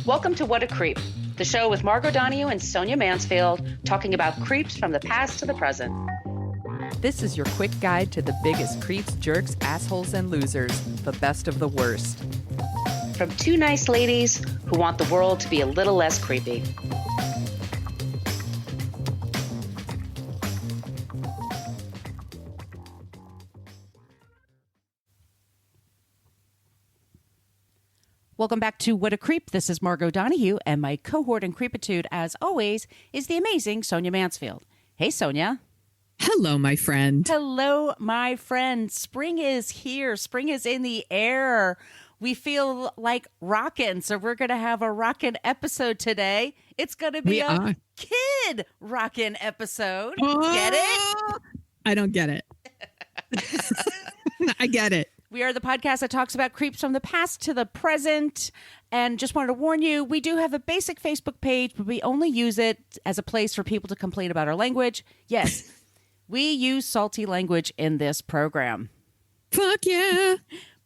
Welcome to What a Creep, the show with Margot Donahue and Sonia Mansfield talking about creeps from the past to the present. This is your quick guide to the biggest creeps, jerks, assholes, and losers, the best of the worst. From two nice ladies who want the world to be a little less creepy. Welcome back to What a Creep. This is Margot Donahue, and my cohort in creepitude, as always, is the amazing Sonia Mansfield. Hey, Sonia. Hello, my friend. Hello, my friend. Spring is here. Spring is in the air. We feel like rockin', so we're going to have a rockin' episode today. It's going to be a kid rockin' episode. Get it? I don't get it. I get it. We are the podcast that talks about creeps from the past to the present. And just wanted to warn you, we do have a basic Facebook page, but we only use it as a place for people to complain about our language. Yes, we use salty language in this program. Fuck yeah.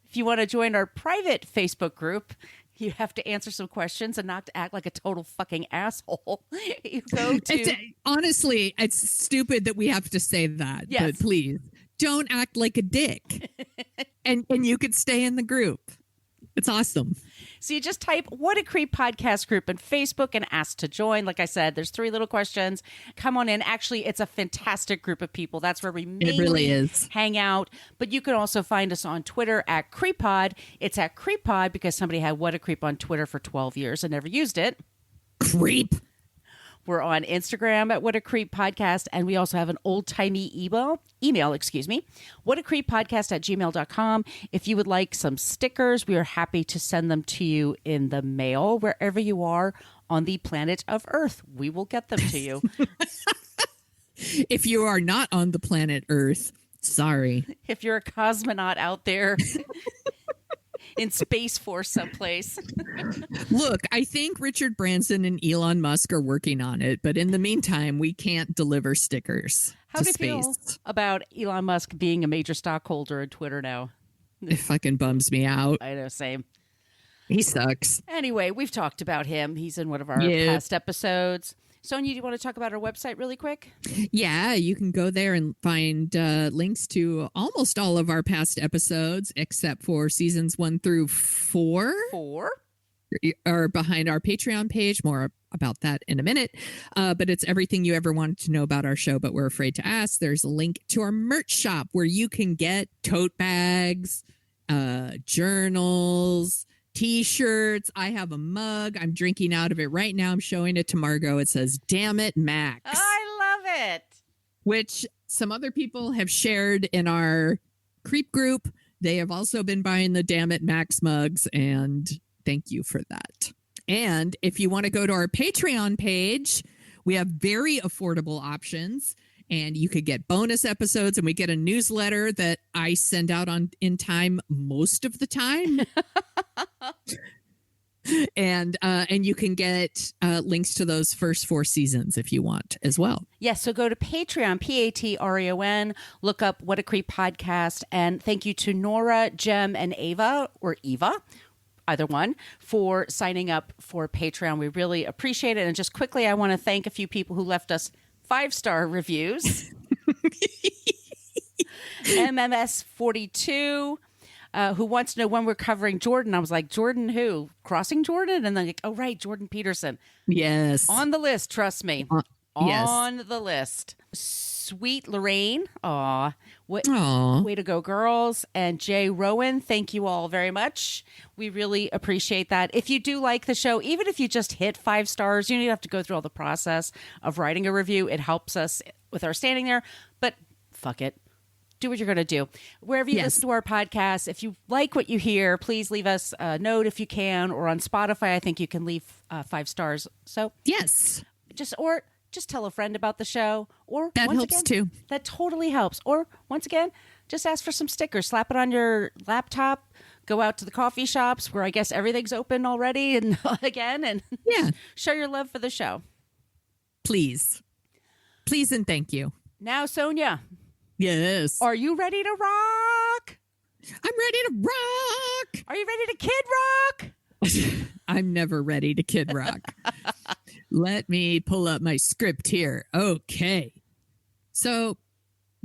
If you want to join our private Facebook group, you have to answer some questions and not to act like a total fucking asshole. You go to... Honestly, it's stupid that we have to say that. Yes. But please, don't act like a dick. and you could stay in the group. It's awesome. So you just type What a Creep podcast group in Facebook and ask to join. Like I said, there's 3 little questions. Come on in. Actually, it's a fantastic group of people. That's where we mainly hang out. But you can also find us on Twitter at CreepPod. It's at CreepPod because somebody had What a Creep on Twitter for 12 years and never used it. Creep. We're on Instagram at What a Creep Podcast, and we also have an old-timey email, whatacreeppodcast@gmail.com. If you would like some stickers, we are happy to send them to you in the mail, wherever you are on the planet of Earth. We will get them to you. If you are not on the planet Earth, sorry. If you're a cosmonaut out there... in Space Force someplace. Look, I think Richard Branson and Elon Musk are working on it, but in the meantime, we can't deliver stickers to space. How do you feel about Elon Musk being a major stockholder in Twitter now? It fucking bums me out. I know, same. He sucks. Anyway, we've talked about him. He's in one of our past episodes. Sonia, do you want to talk about our website really quick? Yeah, you can go there and find links to almost all of our past episodes, except for seasons 1 through 4. 4? Are behind our Patreon page. More about that in a minute. But it's everything you ever wanted to know about our show, but we're afraid to ask. There's a link to our merch shop where you can get tote bags, journals, T-shirts. I have a mug. I'm drinking out of it right now. I'm showing it to Margot. It says, "Damn it, Max." Oh, I love it. Which some other people have shared in our creep group. They have also been buying the "Damn it, Max" mugs, and thank you for that. And if you want to go to our Patreon page, we have very affordable options. And you could get bonus episodes, and we get a newsletter that I send out in time most of the time. And you can get links to those first 4 seasons if you want as well. Yes, so go to Patreon, Patreon, look up What a Creep Podcast, and thank you to Nora, Jem, and Ava, or Eva, either one, for signing up for Patreon. We really appreciate it. And just quickly, I want to thank a few people who left us 5-star reviews. MMS42, who wants to know when we're covering Jordan. I was like, Jordan who? Crossing Jordan? And then like, oh, right, Jordan Peterson. Yes. On the list, trust me. Yes. On the list. Sweet Lorraine. Aw. Way to go, girls. And Jay Rowan, thank you all very much. We really appreciate that. If you do like the show, even if you just hit 5 stars, you don't have to go through all the process of writing a review. It helps us with our standing there. But fuck it. Do what you're going to do. Wherever you listen to our podcast, if you like what you hear, please leave us a note if you can. Or on Spotify, I think you can leave 5 stars. So yes. Just tell a friend about the show. Or that helps too. That totally helps. Or once again, just ask for some stickers. Slap it on your laptop. Go out to the coffee shops where I guess everything's open already and again. And show your love for the show. Please. Please and thank you. Now, Sonia. Yes. Are you ready to rock? I'm ready to rock. Are you ready to kid rock? I'm never ready to Kid Rock. Let me pull up my script here. Okay. So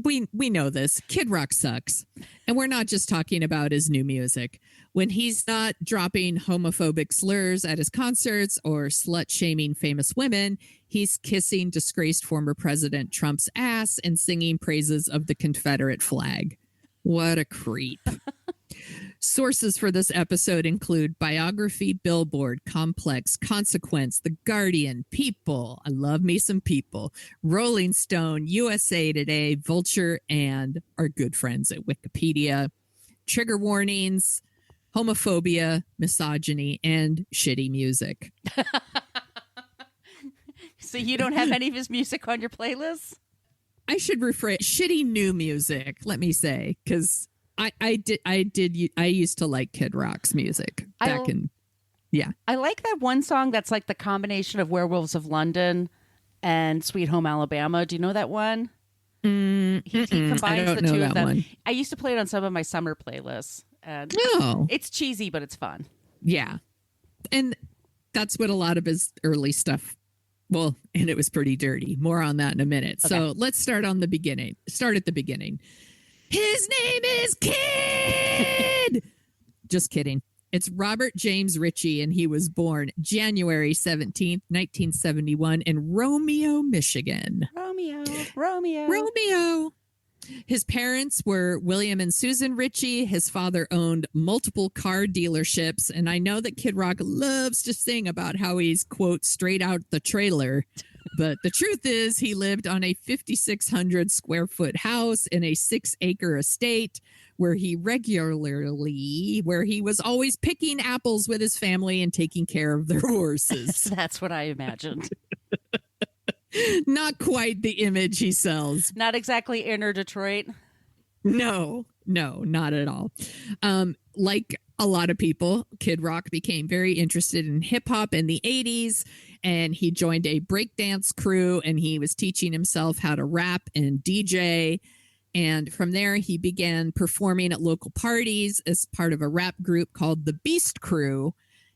we know this. Kid Rock sucks. And we're not just talking about his new music. When he's not dropping homophobic slurs at his concerts or slut-shaming famous women, he's kissing disgraced former President Trump's ass and singing praises of the Confederate flag. What a creep. Sources for this episode include Biography, Billboard, Complex, Consequence, The Guardian, People. I love me some People. Rolling Stone, USA Today, Vulture, and our good friends at Wikipedia. Trigger warnings, homophobia, misogyny, and shitty music. So you don't have any of his music on your playlist? I should rephrase shitty new music, let me say, because I used to like Kid Rock's music back in. Yeah. I like that one song that's like the combination of Werewolves of London and Sweet Home Alabama. Do you know that one? He combines the two of them. One. I used to play it on some of my summer playlists. And it's cheesy, but it's fun. Yeah. And that's what a lot of his early stuff. Well, and it was pretty dirty. More on that in a minute. Okay. So let's start at the beginning. His name is Kid. Just kidding. It's Robert James Ritchie, and he was born January 17th, 1971 in Romeo, Michigan. Romeo. His parents were William and Susan Ritchie. His father owned multiple car dealerships. And I know that Kid Rock loves to sing about how he's, quote, straight out the trailer. But the truth is he lived on a 5,600 square foot house in a 6-acre estate where he was always picking apples with his family and taking care of their horses. That's what I imagined. Not quite the image he sells. Not exactly inner Detroit. No, not at all. Like a lot of people, Kid Rock became very interested in hip hop in the 80s, and he joined a breakdance crew, and he was teaching himself how to rap and DJ. And from there, he began performing at local parties as part of a rap group called the Beast Crew.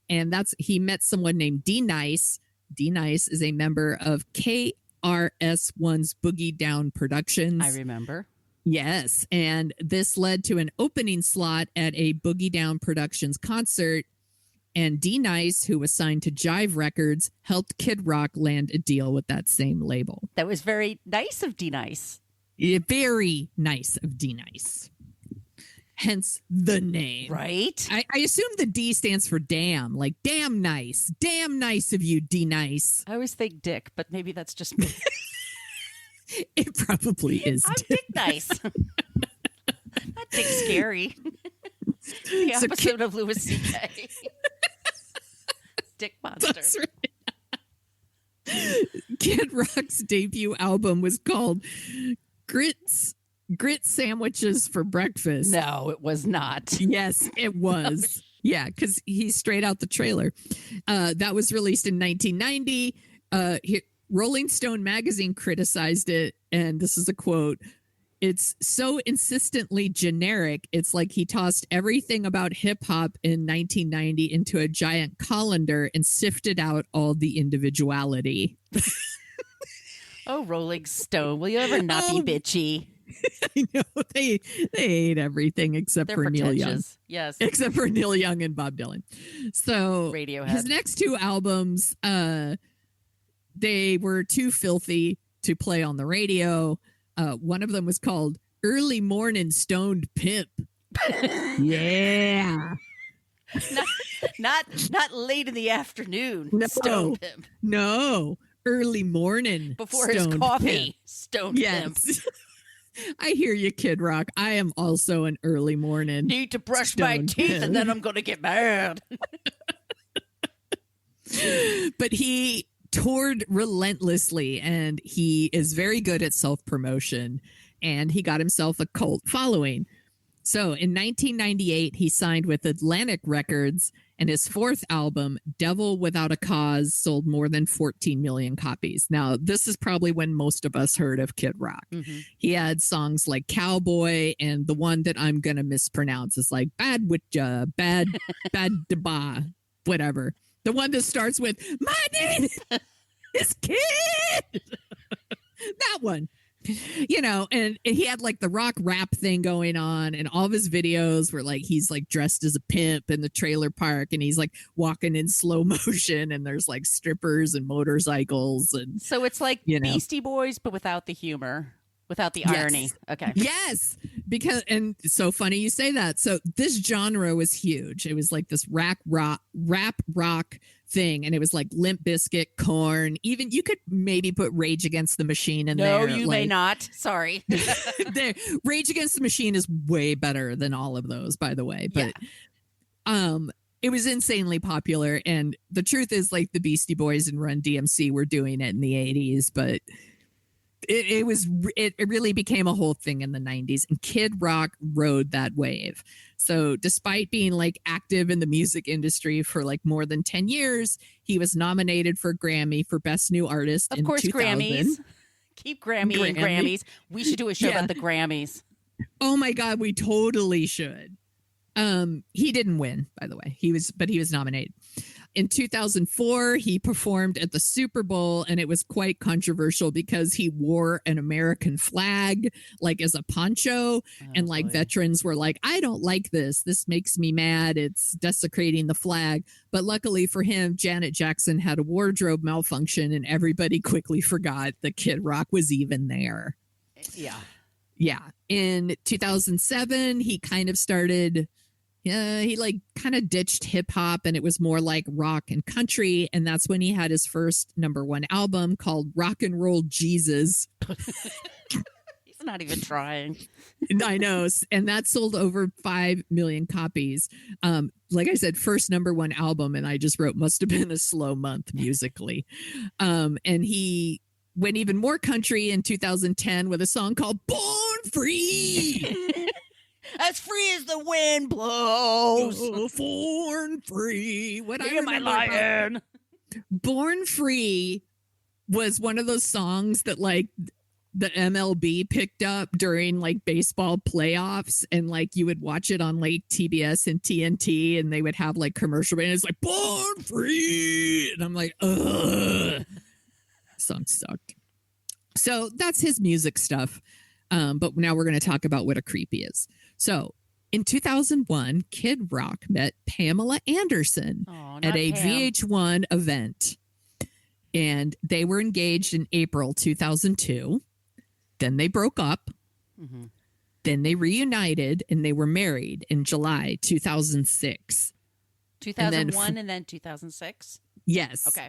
And he met someone named D-Nice. D-Nice is a member of KRS-One's Boogie Down Productions. I remember. Yes. And this led to an opening slot at a Boogie Down Productions concert. And D-Nice, who was signed to Jive Records, helped Kid Rock land a deal with that same label. That was very nice of D-Nice. Yeah, very nice of D-Nice. Hence the name. Right. I assume the D stands for damn, like damn nice. Damn nice of you, D-Nice. I always think Dick, but maybe that's just me. It probably is. I'm Dick Nice. Not Dick Scary. The opposite of Louis C.K. Dick Monster. That's right. Kid Rock's debut album was called Grit Sandwiches for Breakfast. No, it was not. Yes, it was. Yeah, because he's straight out the trailer. That was released in 1990. Rolling Stone magazine criticized it, and this is a quote. It's so insistently generic. It's like he tossed everything about hip hop in 1990 into a giant colander and sifted out all the individuality. Oh, Rolling Stone, will you ever not be bitchy? I know they hate everything except for Neil Young. Yes, except for Neil Young and Bob Dylan. So Radiohead. His next two albums, they were too filthy to play on the radio. One of them was called Early Morning Stoned Pimp. Yeah. Not late in the afternoon. No. Stoned Pimp. No. Early morning. Before his coffee. Pimp. Stoned Pimp. Yes. I hear you, Kid Rock. I am also an early morning. Need to brush my teeth and then I'm going to get mad. But he toured relentlessly, and he is very good at self-promotion, and he got himself a cult following. So in 1998, he signed with Atlantic Records, and his fourth album, Devil Without a Cause, sold more than 14 million copies. Now, this is probably when most of us heard of Kid Rock. Mm-hmm. He had songs like Cowboy, and the one that I'm going to mispronounce is like Bad Witcha, Bad da Ba. whatever. The one that starts with, my name is Kid. That one. You know, and he had like the rock rap thing going on, and all of his videos were like he's like dressed as a pimp in the trailer park, and he's like walking in slow motion, and there's like strippers and motorcycles, and so it's like Beastie Boys but without the humor, without the irony. Okay. Yes, because and it's so funny you say that. So this genre was huge. It was like this rap rock thing, and it was like Limp Bizkit, Korn. Even you could maybe put Rage Against the Machine in there. No, you may not. Sorry. Rage Against the Machine is way better than all of those, by the way. But it was insanely popular, and the truth is, like, the Beastie Boys and Run DMC were doing it in the 80s, but it really became a whole thing in the 90s, and Kid Rock rode that wave. So despite being like active in the music industry for like more than 10 years, he was nominated for a Grammy for Best New Artist in 2000. Grammys. Keep Grammys. We should do a show about the Grammys. Oh my God, we totally should. He didn't win, by the way. He was nominated. In 2004, he performed at the Super Bowl, and it was quite controversial because he wore an American flag, like as a poncho. Veterans were like, I don't like this. This makes me mad. It's desecrating the flag. But luckily for him, Janet Jackson had a wardrobe malfunction, and everybody quickly forgot that Kid Rock was even there. Yeah. Yeah. In 2007, he kind of started... he like kind of ditched hip hop, and it was more like rock and country. And that's when he had his first #1 album called Rock and Roll Jesus. He's not even trying. I know. And that sold over 5 million copies. Like I said, first #1 album. And I just wrote, must have been a slow month musically. And he went even more country in 2010 with a song called Born Free. As free as the wind blows. Born Free. What You're my lion. Born Free was one of those songs that like the MLB picked up during like baseball playoffs, and like you would watch it on like TBS and TNT, and they would have like commercial, and it's like Born Free, and I'm like, ugh. Song sucked. So that's his music stuff. But now we're going to talk about what a creepy is. So in 2001, Kid Rock met Pamela Anderson at a VH1 event. And they were engaged in April 2002. Then they broke up. Mm-hmm. Then they reunited, and they were married in July 2006. 2001 and then 2006? Yes. Okay.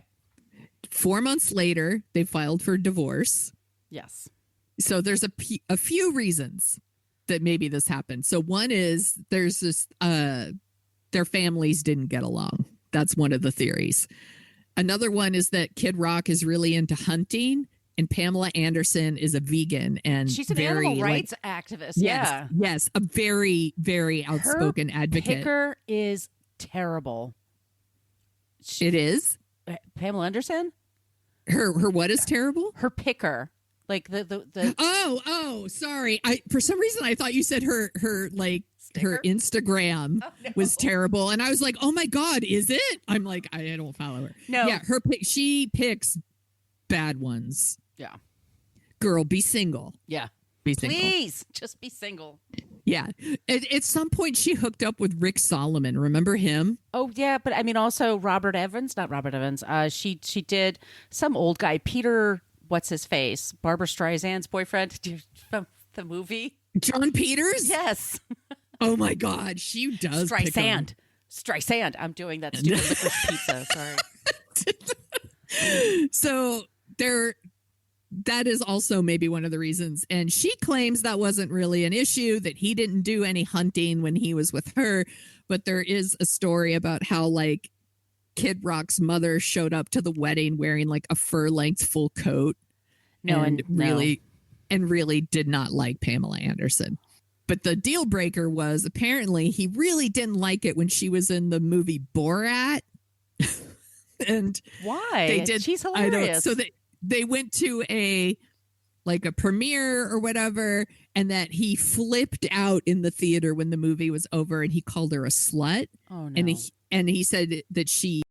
4 months later, they filed for divorce. Yes. So there's a few reasons that maybe this happened. So one is there's this, their families didn't get along. That's one of the theories. Another one is that Kid Rock is really into hunting, and Pamela Anderson is a vegan, and she's an animal rights activist. Yes, yes, a very, very outspoken advocate. Picker is terrible. It is Pamela Anderson. Her what is terrible? Her picker. Like the sorry. For some reason I thought you said her like sticker? Her Instagram was terrible, and I was like, oh my God, is it? I'm like, I don't follow her. No, yeah, she picks bad ones. Yeah, girl, be single. Yeah, be single. Please, just be single. Yeah, at some point she hooked up with Rick Solomon. Remember him? Oh yeah, but I mean also Robert Evans, not Robert Evans. She did some old guy, Peter. What's his face? Barbara Streisand's boyfriend from the movie. John Peters? Yes. Oh my God, she does. Streisand. I'm doing that stupid licorice pizza. Sorry. So that is also maybe one of the reasons. And she claims that wasn't really an issue, that he didn't do any hunting when he was with her. But there is a story about how like Kid Rock's mother showed up to the wedding wearing like a fur-length full coat. And really did not like Pamela Anderson. But the deal breaker was apparently he really didn't like it when she was in the movie Borat. And why? They did. She's hilarious. So they went to a premiere or whatever, and that he flipped out in the theater when the movie was over, and he called her a slut. Oh no. And he said that she